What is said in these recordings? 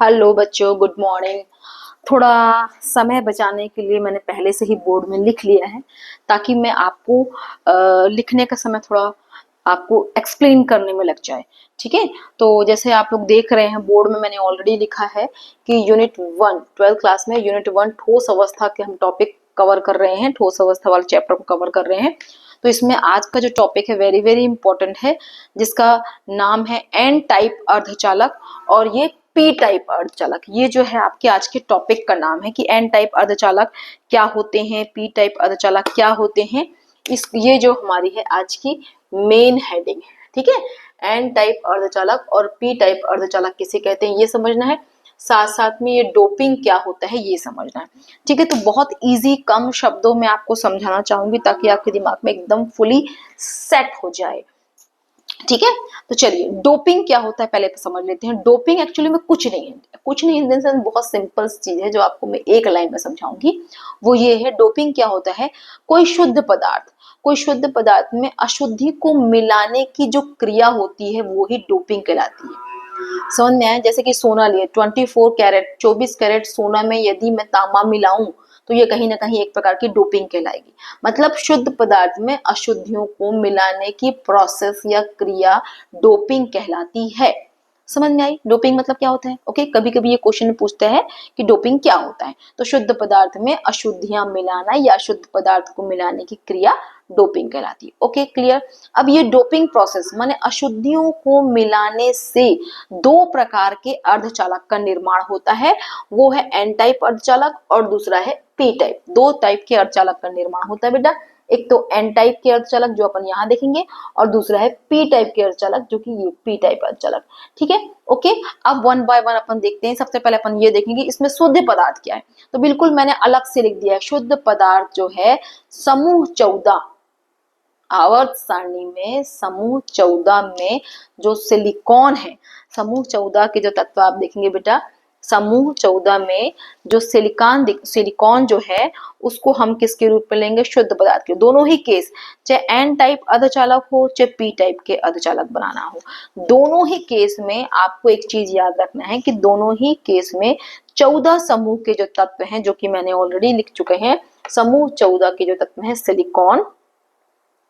Hello बच्चों, good morning. थोड़ा समय बचाने के लिए मैंने पहले से ही बोर्ड में लिख लिया है ताकि मैं आपको लिखने का समय थोड़ा आपको एक्सप्लेन करने में लग जाए। ठीक है, तो जैसे आप लोग देख रहे हैं बोर्ड में मैंने ऑलरेडी लिखा है कि यूनिट 1 12th क्लास में यूनिट 1 ठोस अवस्था के हम टॉपिक कवर कर रहे हैं, ठोस अवस्था वाले चैप्टर को कवर कर रहे हैं। तो इसमें आज का जो टॉपिक है वेरी वेरी इंपॉर्टेंट है, जिसका नाम है एन टाइप अर्धचालक और ये पी टाइप अर्धचालक। ये जो है आपके आज के टॉपिक का नाम है कि एन टाइप अर्धचालक क्या होते हैं, पी टाइप अर्धचालक क्या होते हैं। ये जो हमारी है आज की मेन हेडिंग है। ठीक है, एन टाइप अर्धचालक और पी टाइप अर्धचालक किसे कहते हैं ये समझना है, साथ साथ में ये डोपिंग क्या होता है ये समझना है। ठीक है, तो बहुत इजी कम शब्दों में आपको समझाना चाहूंगी ताकि आपके दिमाग में एकदम फुली सेट हो जाए। ठीक है, तो चलिए डोपिंग क्या होता है पहले तो समझ लेते हैं। डोपिंग एक्चुअली में कुछ नहीं है, कुछ नहीं इन द सेंस बहुत सिंपल चीज है जो आपको मैं एक लाइन में समझाऊंगी। वो ये है, डोपिंग क्या होता है, कोई शुद्ध पदार्थ में अशुद्धि को मिलाने की जो क्रिया होती है वो ही डोपिंग कहलाती है। समझ में आया? जैसे कि सोना लिए 24 कैरेट 24 कैरेट सोना में यदि मैं तांबा मिलाऊं तो ये कहीं ना कहीं एक प्रकार की डोपिंग कहलाएगी। मतलब शुद्ध पदार्थ में अशुद्धियों को मिलाने की प्रोसेस या क्रिया डोपिंग कहलाती है। समझ में आई डोपिंग मतलब क्या होता है? ओके, कभी कभी ये क्वेश्चन पूछता है कि डोपिंग क्या होता है, तो शुद्ध पदार्थ में अशुद्धियां मिलाना या शुद्ध पदार्थ को मिलाने की क्रिया डोपिंग कहलाती है। Okay, clear. अब ये डोपिंग प्रोसेस माने अशुद्धियों को मिलाने से दो प्रकार के अर्धचालक का निर्माण होता है। वो है एन टाइप अर्धचालक और दूसरा है पी टाइप। दो टाइप के अर्धचालक का निर्माण होता है बेटा, एक तो एन टाइप के अर्धचालक जो अपन यहाँ देखेंगे और दूसरा है पी टाइप के अर्धचालक जो कि ये पी टाइप अर्धचालक। ठीक है, ओके। अब वन बाय वन अपन देखते हैं। सबसे पहले अपन ये देखेंगे इसमें शुद्ध पदार्थ क्या है। तो बिल्कुल मैंने अलग से लिख दिया है, शुद्ध पदार्थ जो है समूह 14 आवर्त सारणी में समूह 14 में जो सिलिकॉन है, समूह 14 के जो तत्व आप देखेंगे बेटा, समूह 14 में जो सिलिकॉन जो है उसको हम किसके रूप में लेंगे, शुद्ध पदार्थ के। दोनों ही केस चाहे एन टाइप अर्धचालक हो चाहे पी टाइप के अर्धचालक बनाना हो, दोनों ही केस में आपको एक चीज याद रखना है कि दोनों ही केस में 14 समूह के जो तत्व हैं जो कि मैंने ऑलरेडी लिख चुके हैं, समूह 14 के जो तत्व हैं सिलिकॉन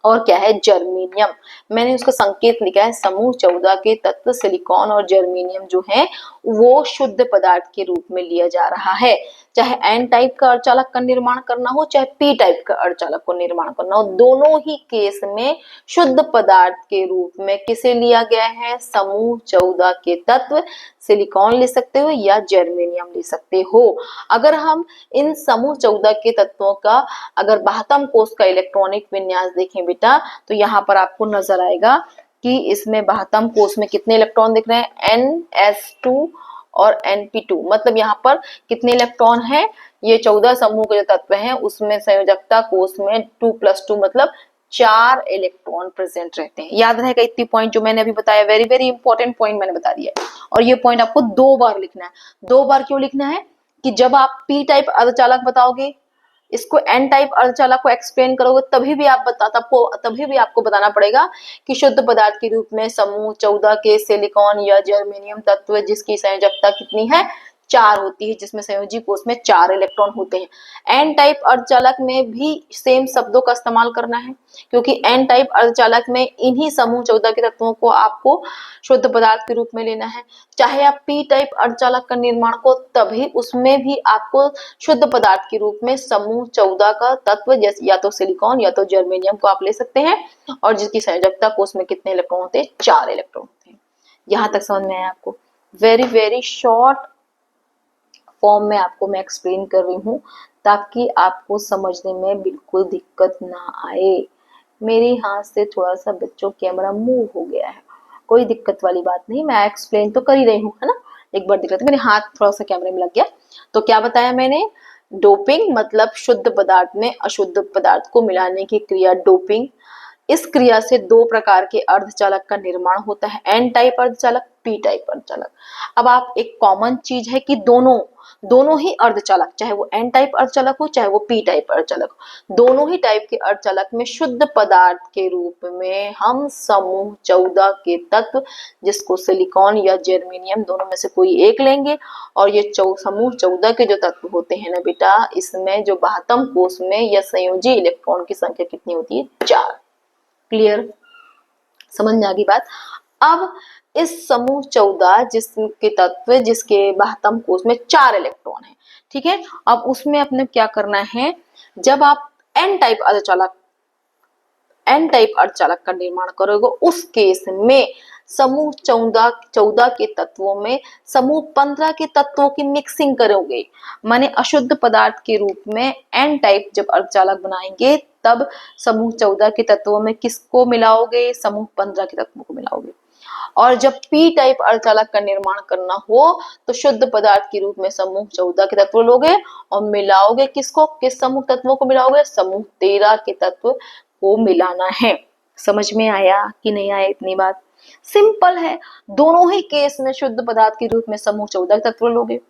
और क्या है, जर्मेनियम। मैंने उसका संकेत लिखा है, समूह 14 के तत्व सिलिकॉन और जर्मेनियम जो है वो शुद्ध पदार्थ के रूप में लिया जा रहा है। चाहे एन टाइप का अर्धचालक का निर्माण करना हो चाहे पी टाइप का अर्धचालक को निर्माण करना हो, दोनों ही केस में शुद्ध पदार्थ के रूप में किसे लिया गया है, समूह 14 के तत्व सिलिकॉन ले सकते हो या जर्मेनियम ले सकते हो। अगर हम इन समूह 14 के तत्वों का अगर बाह्यतम कोष का इलेक्ट्रॉनिक विन्यास देखें बेटा, तो यहाँ पर आपको नजर आएगा कि इसमें बाह्यतम कोष में कितने इलेक्ट्रॉन दिख रहे हैं, NS2 और NP2। मतलब यहाँ पर कितने इलेक्ट्रॉन हैं, ये 14 समूह के जो तत्व हैं उसमें संयोजकता कोष में 2+2 मतलब 4 इलेक्ट्रॉन प्रेजेंट रहते हैं। याद रहेगा इतनी पॉइंट जो मैंने अभी बताया, वेरी वेरी इंपॉर्टेंट पॉइंट मैंने बता दिया है। और ये पॉइंट आपको 2 बार लिखना है। 2 बार क्यों लिखना है कि जब आप पी टाइप अर्धचालक बताओगे, इसको एन टाइप अर्धचालक को एक्सप्लेन करोगे, तभी भी आपको बताना पड़ेगा कि शुद्ध पदार्थ के रूप में समूह 14 के सिलिकॉन या जर्मेनियम तत्व जिसकी संयोजकता कितनी है, 4 होती है, जिसमें संयोजी कोष में 4 इलेक्ट्रॉन होते हैं। एन टाइप अर्धचालक में भी सेम शब्दों का इस्तेमाल करना है क्योंकि एन टाइप अर्धचालक में इन्हीं समूह 14 के तत्वों को आपको शुद्ध पदार्थ के रूप में लेना है। चाहे आप पी टाइप अर्धचालक का निर्माण को, तभी उसमें भी आपको शुद्ध पदार्थ के रूप में समूह 14 का तत्व जैसे या तो सिलिकॉन या तो जर्मेनियम को आप ले सकते हैं और जिसकी संयोजकता कोष में कितने इलेक्ट्रॉन होते हैं, 4 इलेक्ट्रॉन होते हैं। यहां तक समझ में आया आपको? वेरी वेरी शॉर्ट फॉर्म में आपको मैं एक्सप्लेन कर रही हूँ ताकि आपको समझने में बिल्कुल दिक्कत ना आए। मेरे हाथ से थोड़ा सा बच्चों कैमरा मूव हो गया है, कोई दिक्कत वाली बात नहीं, मैं एक्सप्लेन तो कर ही रही हूँ, है ना। एक बार दिख रहा था मेरे हाथ थोड़ा सा कैमरे में लग गया। तो क्या बताया मैंने, डोपिंग मतलब शुद्ध पदार्थ में अशुद्ध पदार्थ को मिलाने की क्रिया डोपिंग। इस क्रिया से दो प्रकार के अर्धचालक का निर्माण होता है, एन टाइप अर्धचालक, पी टाइप अर्धचालक। अब आप एक कॉमन चीज है कि दोनों ही अर्धचालक, चाहे वो एन टाइप अर्धचालक हो चाहे वो पी टाइप अर्धचालक हो, दोनों ही टाइप के अर्धचालक में शुद्ध पदार्थ के रूप में हम समूह 14 के तत्व, जिसको सिलिकॉन या जर्मेनियम दोनों में से कोई एक लेंगे, और ये समूह 14 के जो तत्व होते हैं ना बेटा, इसमें जो बाह्यतम कोष में या संयोजी इलेक्ट्रॉन की संख्या कितनी होती है? 4। क्लियर, समझ में आ गई बात। अब इस समूह 14 जिसके तत्व जिसके बाह्यतम कोष में 4 इलेक्ट्रॉन है, ठीक है, अब उसमें अपने क्या करना है, जब आप एन टाइप अर्धचालक का निर्माण करोगे, उस केस में समूह 14 के तत्वों में समूह 15 के तत्वों की मिक्सिंग करोगे, माने अशुद्ध पदार्थ के रूप में एन टाइप जब अर्धचालक बनाएंगे, तब समूह 14 के तत्वों में किसको मिलाओगे? समूह 15 के तत्वों को मिलाओगे। और जब पी टाइप अर्धचालक का निर्माण करना हो तो शुद्ध पदार्थ के रूप में समूह 14 के तत्व लोगे और मिलाओगे किसको? किस समूह तत्वों को मिलाओगे? समूह 13 के तत्व को मिलाना है। समझ में आया कि नहीं आया? इतनी बात सिंपल है। दोनों ही केस में शुद्ध पदार्थ के रूप में समूह 14 तत्व लोगे,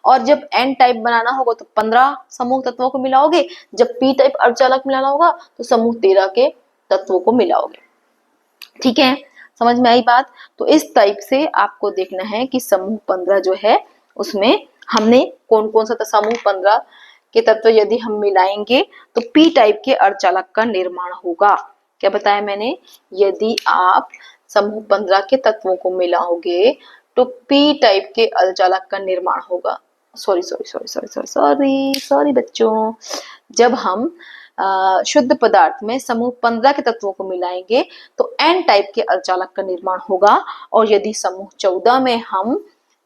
और जब एन टाइप बनाना होगा तो 15 समूह तत्वों को मिलाओगे, जब पी टाइप अर्धचालक मिलाना होगा तो समूह 13 के तत्वों को मिलाओगे। ठीक है, समझ में आई बात? तो इस टाइप से आपको देखना है कि समूह 15 जो है उसमें हमने कौन कौन सा समूह 15 के तत्व यदि हम मिलाएंगे तो पी टाइप के अर्धचालक का निर्माण होगा। क्या बताया मैंने? यदि आप समूह 15 के तत्वों को मिलाओगे तो पी टाइप के अर्धचालक का निर्माण होगा। सॉरी बच्चों, जब हम शुद्ध पदार्थ में समूह 15 के तत्वों को मिलाएंगे तो एन टाइप के अर्धचालक का निर्माण होगा, और यदि समूह 14 में हम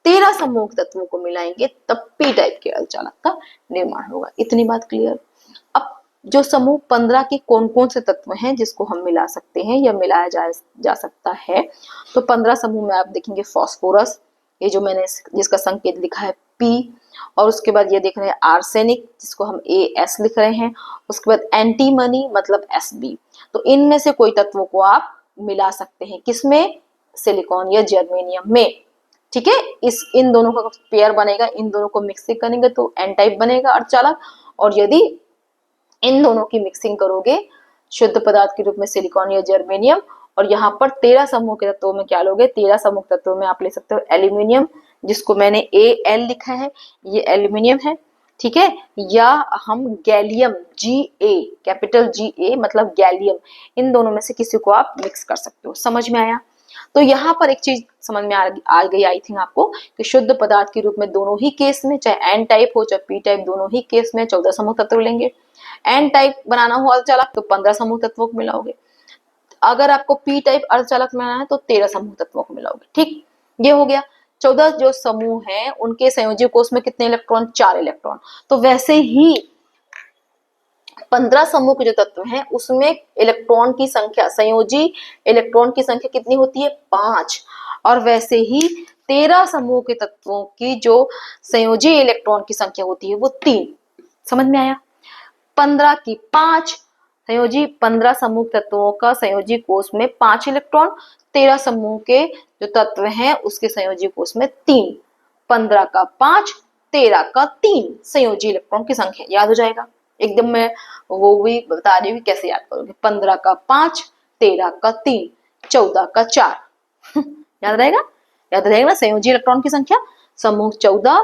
13 समूह तत्वों को मिलाएंगे तब पी टाइप के अर्धचालक का निर्माण होगा। इतनी बात क्लियर? अब जो समूह 15 के कौन कौन से तत्व हैं जिसको हम मिला सकते हैं या मिलाया जा सकता है, तो 15 समूह में आप देखेंगे फास्फोरस, ये जो मैंने जिसका संकेत लिखा है P, और उसके बाद ये देख रहे हैं आर्सेनिक जिसको हम AS लिख रहे हैं, उसके बाद एंटीमनी मतलब SB। तो इनमें से कोई तत्वों को आप मिला सकते हैं, किसमें? सिलिकॉन या जर्मेनियम में। ठीक है, इन दोनों का पेयर बनेगा, इन दोनों को मिक्सिंग करेंगे तो एन टाइप बनेगा अर्धचालक, और यदि इन दोनों की मिक्सिंग करोगे शुद्ध पदार्थ के रूप में सिलिकॉन या जर्मेनियम, और यहाँ पर 13 समूह के तत्वों में क्या लोगे? 13 समूह तत्वों में आप ले सकते हो एल्यूमिनियम, जिसको मैंने Al लिखा है, ये एल्यूमिनियम है, ठीक है, या हम गैलियम Ga, कैपिटल Ga मतलब गैलियम, इन दोनों में से किसी को आप मिक्स कर सकते हो। समझ में आया? तो यहाँ पर एक चीज समझ में आ गई आई थिंक आपको, कि शुद्ध पदार्थ के रूप में दोनों ही केस में, चाहे एन टाइप हो चाहे पी टाइप, दोनों ही केस में 14 समूह तत्व लेंगे। एन टाइप बनाना हो अर्धचालक तो 15 समूह तत्वों को मिलाओगे, अगर आपको पी टाइप अर्धचालक बनाना है तो 13 समूह तत्वों को मिलाओगे। ठीक, ये हो गया। 14 जो समूह हैं उनके संयोजी कोष में कितने इलेक्ट्रॉन? 4 इलेक्ट्रॉन। तो वैसे ही 15 समूह के जो तत्व हैं उसमें इलेक्ट्रॉन की संख्या, संयोजी इलेक्ट्रॉन की संख्या कितनी होती है? 5। और वैसे ही 13 समूह के तत्वों की जो संयोजी इलेक्ट्रॉन की संख्या होती है वो 3। समझ में आया? 15 की 5 संयोजी, 15 समूह तत्वों का संयोजी कोष में 5 इलेक्ट्रॉन, 13 समूह के जो तत्व हैं उसके संयोजी कोष में 3। 15 का 5, 13 का 3 संयोजी इलेक्ट्रॉन की संख्या। याद हो जाएगा? एकदम मैं वो भी बता रही हूँ कैसे याद करोगे। 15 का 5, 13 का 3, 14 का 4 याद रहेगा? याद रहेगा ना संयोजी इलेक्ट्रॉन की संख्या? समूह 14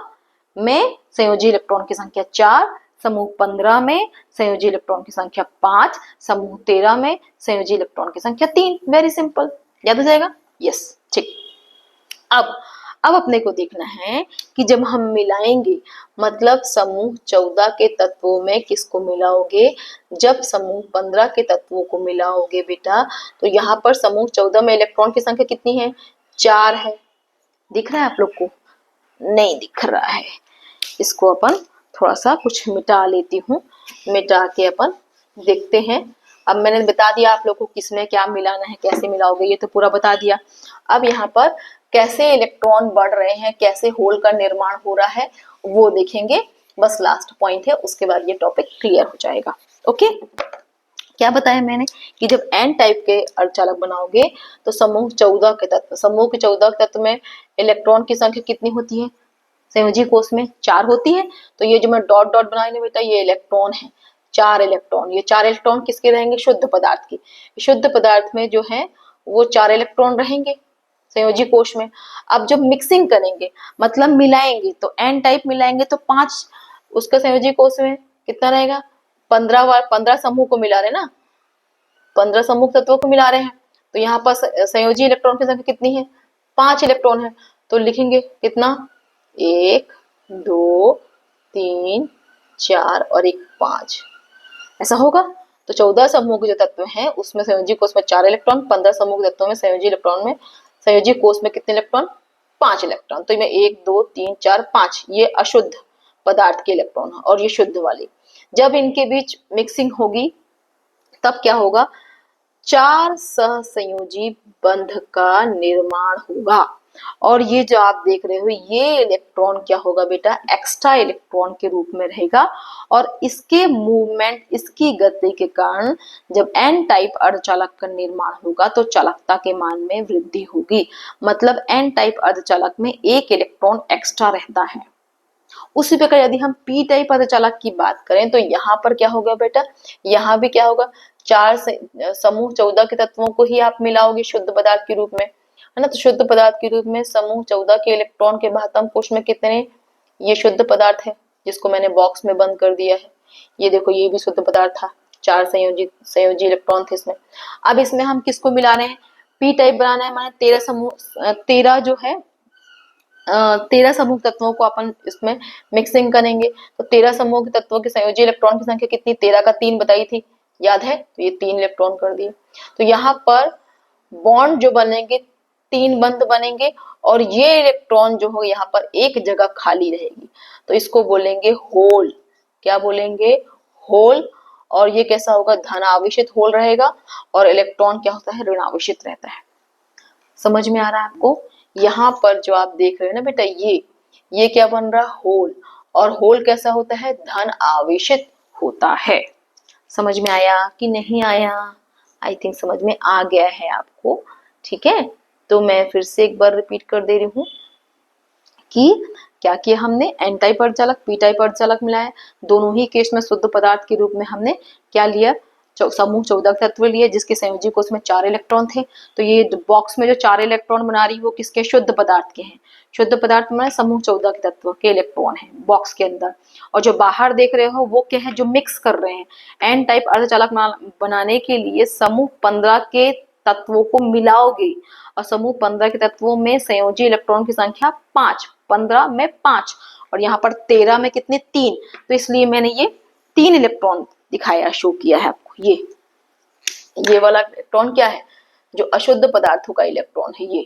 में संयोजी इलेक्ट्रॉन की संख्या 4, समूह 15 में संयोजी इलेक्ट्रॉन की संख्या 5, समूह 13 में संयोजी इलेक्ट्रॉन की संख्या 3। वेरी सिंपल, याद हो जाएगा? यस, ठीक। अब अपने को देखना है कि जब हम मिलाएंगे, मतलब समूह 14 के तत्वों में किसको मिलाओगे? जब समूह 15 के तत्वों को मिलाओगे बेटा, तो यहाँ पर समूह 14 में इलेक्ट्रॉन की संख्या कितनी है? 4 है। दिख रहा है आप लोग को? नहीं दिख रहा है। इसको अपन थोड़ा सा कुछ मिटा लेती हूँ, मिटा के अपन देखते हैं। अब मैंने बता दिया आप लोग को किसमें क्या मिलाना है, कैसे मिलाओगे, ये तो पूरा बता दिया। अब यहाँ पर कैसे इलेक्ट्रॉन बढ़ रहे हैं, कैसे होल का निर्माण हो रहा है वो देखेंगे। बस लास्ट पॉइंट है, उसके बाद ये टॉपिक क्लियर हो जाएगा। ओके, क्या बताया मैंने कि जब एन टाइप के अर्धचालक बनाओगे तो समूह 14 के तत्व, समूह के 14 के तत्व में इलेक्ट्रॉन की संख्या कितनी होती है? संयोजी कोष में 4 होती है। तो ये जो मैं डॉट डॉट बनाई ना बेटा, ये इलेक्ट्रॉन है, 4 इलेक्ट्रॉन। ये 4 इलेक्ट्रॉन किसके रहेंगे? शुद्ध पदार्थ की। शुद्ध पदार्थ में जो है वो 4 इलेक्ट्रॉन रहेंगे संयोजी कोष में। अब जब मिक्सिंग करेंगे मतलब मिलाएंगे, तो एन टाइप मिलाएंगे तो 5 उसका संयोजी कोष में कितना रहेगा? 15 समूह को मिला रहे ना, 15 समूह तत्वों को मिला रहे हैं। तो यहाँ पर संयोजी इलेक्ट्रॉन की संख्या कितनी है? 5 इलेक्ट्रॉन है। तो लिखेंगे कितना? 1 2 3 4 और 1 5, ऐसा होगा। तो 14 समूह के जो तत्व हैं उसमें संयोजी कोष में 4 इलेक्ट्रॉन, 15 समूह के तत्वों में संयोजी कोष में कितने इलेक्ट्रॉन? 5 इलेक्ट्रॉन। तो मैं 1 2 3 4 5, ये अशुद्ध पदार्थ के इलेक्ट्रॉन है और ये शुद्ध वाले। जब इनके बीच मिक्सिंग होगी तब क्या होगा? 4 सहसंयोजी बंध का निर्माण होगा। और ये जो आप देख रहे हो ये इलेक्ट्रॉन क्या होगा बेटा? एक्स्ट्रा इलेक्ट्रॉन के रूप में रहेगा। और इसके मूवमेंट, इसकी गति के कारण जब एन टाइप अर्धचालक का निर्माण होगा तो चालकता के मान में वृद्धि होगी। मतलब एन टाइप अर्धचालक में एक इलेक्ट्रॉन एक्स्ट्रा रहता है। उसी प्रकार यदि हम पी टाइप अर्धचालक की बात करें तो यहाँ पर क्या होगा बेटा? यहाँ भी क्या होगा? 4 समूह 14 के तत्वों को ही आप मिलाओगे शुद्ध पदार्थ के रूप में, है ना। तो शुद्ध पदार्थ के रूप में समूह 14 के इलेक्ट्रॉन के बाह्यतम कोश में कितने? ये शुद्ध पदार्थ है जिसको मैंने बॉक्स में बंद कर दिया है। ये देखो ये भी शुद्ध पदार्थ था, 4 संयोजी इलेक्ट्रॉन थे इसमें। अब इसमें हम किसको मिला रहे हैं? पी टाइप बनाना है, माने 13 समूह 13 जो है 13 समूह तत्वों को अपन इसमें मिक्सिंग करेंगे। तो 13 समूह के तत्वों के संयोजी इलेक्ट्रॉन की संख्या कितनी? 13 का 3 बताई थी, याद है? तो ये 3 इलेक्ट्रॉन कर दिए। तो यहाँ पर बॉन्ड जो बनेंगे 3 बंध बनेंगे और ये इलेक्ट्रॉन जो हो यहाँ पर एक जगह खाली रहेगी, तो इसको बोलेंगे होल। क्या बोलेंगे? होल। और ये कैसा होगा? धन आवेशित होल रहेगा और इलेक्ट्रॉन क्या होता है? ऋण आवेशित रहता है। समझ में आ रहा है आपको? यहाँ पर जो आप देख रहे हो ना बेटा, ये क्या बन रहा? होल। और होल कैसा होता है? धन आवेशित होता है। समझ में आया कि नहीं आया? आई थिंक समझ में आ गया है आपको। ठीक है, तो मैं फिर से एक बार रिपीट कर दे रही हूँ कि क्या किया हमने? एन टाइप अर्धचालक, पी टाइप अर्धचालक मिलाया। दोनों ही केस में शुद्ध पदार्थ के रूप में हमने क्या लिया? समूह 14 तत्व लिए जिसके संयोजी कोष में 4 इलेक्ट्रॉन थे। तो ये बॉक्स में जो 4 इलेक्ट्रॉन बना रही है वो किसके? शुद्ध पदार्थ के हैं। शुद्ध पदार्थ में समूह 14 के तत्व के इलेक्ट्रॉन है बॉक्स के अंदर। और जो बाहर देख रहे हो वो क्या है? जो मिक्स कर रहे हैं। एन टाइप अर्धचालक बनाने के लिए समूह 15 के तत्वों को मिलाओगे और समूह 15 के तत्वों में संयोजी इलेक्ट्रॉन की संख्या 5, 15 में 5 और यहाँ पर 13 में कितने? 3। तो इसलिए मैंने ये 3 इलेक्ट्रॉन दिखाया, शो किया है आपको। ये वाला इलेक्ट्रॉन क्या है? जो अशुद्ध पदार्थों का इलेक्ट्रॉन है ये।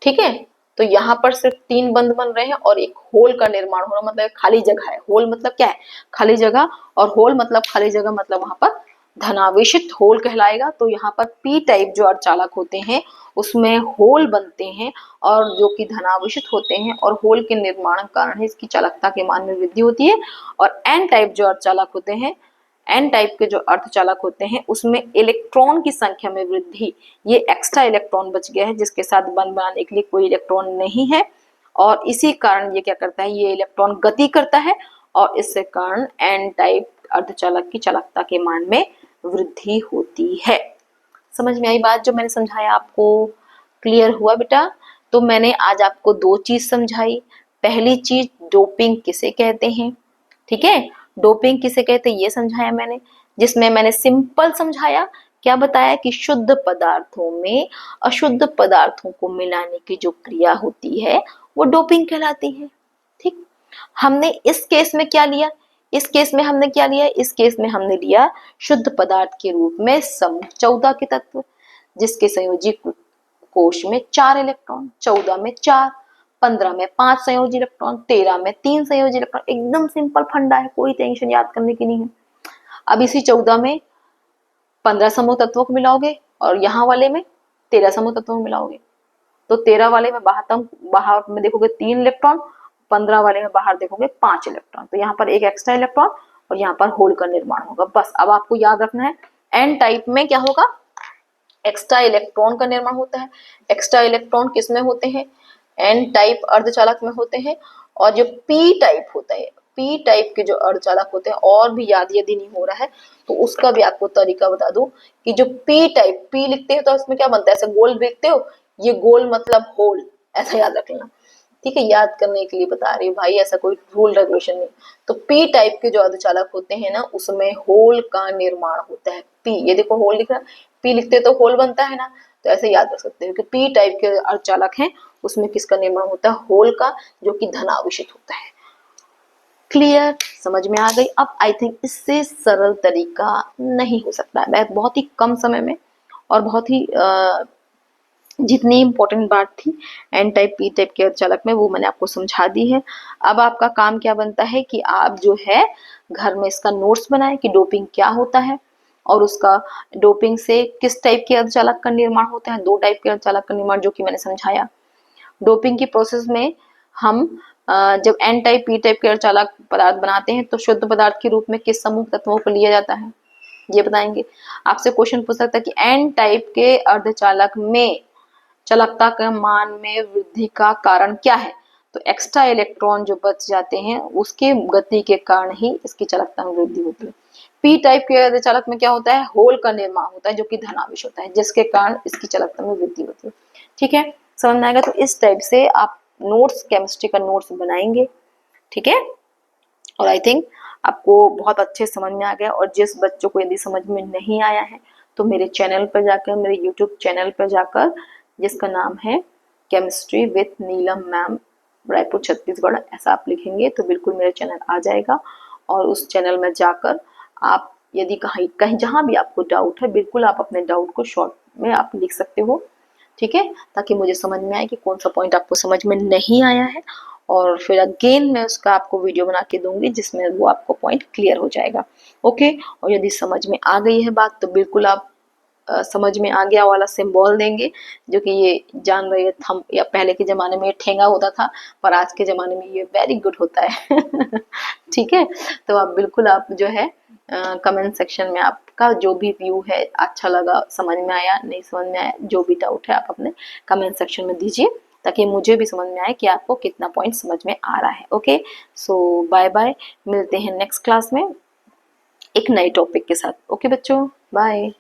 ठीक है, तो यहाँ पर सिर्फ 3 बंध बन रहे हैं और एक होल का निर्माण हो रहा, मतलब खाली जगह है। होल मतलब क्या है? खाली जगह। और होल मतलब खाली जगह, मतलब वहां पर धनावेशित होल कहलाएगा। तो यहाँ पर पी टाइप जो अर्धचालक होते हैं उसमें होल बनते हैं और जो कि धनावेशित होते हैं और होल के निर्माण के कारण इसकी चालकता के मान में वृद्धि होती है। और एन टाइप जो अर्धचालक होते हैं, एन टाइप के जो अर्धचालक होते हैं उसमें इलेक्ट्रॉन की संख्या में वृद्धि। ये एक्स्ट्रा इलेक्ट्रॉन बच गया है जिसके साथ बंध बनाने के लिए कोई इलेक्ट्रॉन नहीं है और इसी कारण ये क्या करता है? ये इलेक्ट्रॉन गति करता है और इससे कारण एन टाइप अर्धचालक की चालकता के मान में वृद्धि होती है। समझ में आई बात जो मैंने समझाया आपको? क्लियर हुआ बेटा? तो मैंने आज आपको 2 चीज समझाई। पहली चीज डोपिंग किसे कहते हैं, ठीक है, डोपिंग किसे कहते हैं ये समझाया मैंने, जिसमें मैंने सिंपल समझाया। क्या बताया? कि शुद्ध पदार्थों में अशुद्ध पदार्थों को मिलाने की जो क्रिया होती है वो डोपिंग कहलाती है। ठीक, हमने इस केस में क्या लिया? इस केस में हमने क्या लिया? इस केस में हमने लिया शुद्ध पदार्थ के रूप में समूह 14 के तत्व जिसके संयोजी कोश में 4 इलेक्ट्रॉन, 14 में 4, 15 में 5 संयोजी इलेक्ट्रॉन, 13 में 3 संयोजी इलेक्ट्रॉन। एकदम सिंपल फंडा है, कोई टेंशन याद करने की नहीं है। अब इसी 14 में 15 समूह तत्वों को मिलाओगे और यहाँ वाले में 13 समूह तत्वों को मिलाओगे तो 13 वाले में बाहर में देखोगे 3 इलेक्ट्रॉन, 15 वाले में बाहर देखोगे 5 इलेक्ट्रॉन। तो यहाँ पर एक एक्स्ट्रा इलेक्ट्रॉन और यहाँ पर होल का निर्माण होगा। बस अब आपको याद रखना है एन टाइप में क्या होगा, एक्स्ट्रा इलेक्ट्रॉन का निर्माण होता है। एक्स्ट्रा इलेक्ट्रॉन किस में होते हैं, एन टाइप अर्धचालक में होते हैं। और जो पी टाइप होता है, पी टाइप के जो अर्धचालक होते हैं, और भी याद यदि नहीं हो रहा है तो उसका भी आपको तरीका बता दूं कि जो पी टाइप, पी लिखते हैं तो इसमें क्या बनता है, ऐसे गोल देखते हो, ये गोल मतलब होल, ऐसा याद रख लेना। ठीक है, याद करने के लिए बता रही हूँ भाई, ऐसा कोई रूल रेगुलेशन नहीं। तो पी टाइप के जो अर्धचालक होते हैं ना, उसमें होल का निर्माण होता है। पी, ये देखो होल लिख रहा है, पी लिखते तो होल बनता है ना, तो ऐसे याद रख सकते हो कि पी टाइप के अर्धचालक हैं, उसमें किसका निर्माण होता है, होल का, जो कि धनावेशित होता है। क्लियर, समझ में आ गई। अब आई थिंक इससे सरल तरीका नहीं हो सकता है। मैं बहुत ही कम समय में और बहुत ही जितनी इंपॉर्टेंट बात थी एन टाइप पी टाइप के अर्धचालक में, वो मैंने आपको समझा दी है। अब आपका काम क्या बनता है कि आप जो है घर में इसका नोट्स बनाएं कि डोपिंग क्या होता है, और उसका डोपिंग से किस टाइप के अर्धचालक का निर्माण होता है। 2 टाइप के अर्धचालक का निर्माण, जो कि मैंने समझाया। डोपिंग की प्रोसेस में हम जब एन टाइप पी टाइप के अर्धचालक पदार्थ बनाते हैं तो शुद्ध पदार्थ के रूप में किस समूह तत्वों को लिया जाता है, ये बताएंगे। आपसे क्वेश्चन पूछ सकता है कि एन टाइप के अर्धचालक में चालकता के मान में वृद्धि का कारण क्या है, तो एक्स्ट्रा इलेक्ट्रॉन जो बच जाते हैं उसके गति के कारण ही इसकी चालकता में वृद्धि होती है। पी टाइप के अर्धचालक में क्या होता है, होल का निर्माण होता है, जो कि धनावेश होता है, जिसके कारण इसकी चालकता में वृद्धि होती है। ठीक है, समझ में आएगा। तो इस टाइप से आप नोट्स, केमिस्ट्री का नोट्स बनाएंगे। ठीक है, और आई थिंक आपको बहुत अच्छे समझ में आ गया। और जिस बच्चों को यदि समझ में नहीं आया है तो मेरे चैनल पर जाकर, मेरे यूट्यूब चैनल पर जाकर, जिसका नाम है chemistry with Neelam ma'am Raipur Chhattisgarh, ऐसा आप लिखेंगे तो बिल्कुल मेरा चैनल आ जाएगा। और उस चैनल में जाकर आप यदि कहीं कहीं जहाँ भी आपको डाउट है, बिल्कुल आप अपने डाउट को शॉर्ट में आप लिख सकते हो। ठीक है, ताकि मुझे समझ में आए कि कौन सा पॉइंट आपको समझ में नहीं आया है, और फिर अगेन मैं उसका आपको वीडियो बना के दूंगी जिसमें वो आपको पॉइंट क्लियर हो जाएगा। ओके, और यदि समझ में आ गई है बात तो बिल्कुल आप समझ में आ गया वाला सिंबल देंगे, जो कि ये जान रहे थम, या पहले के जमाने में ये ठेंगा होता था, पर आज के जमाने में ये वेरी गुड होता है। ठीक है, तो आप बिल्कुल आप जो है कमेंट सेक्शन में आपका जो भी व्यू है, अच्छा लगा, समझ में आया, नहीं समझ में आया, जो भी डाउट है आप अपने कमेंट सेक्शन में दीजिए, ताकि मुझे भी समझ में आए कि आपको कितना पॉइंट समझ में आ रहा है। ओके, सो बाय बाय, मिलते हैं नेक्स्ट क्लास में एक नए टॉपिक के साथ। ओके बच्चों, बाय।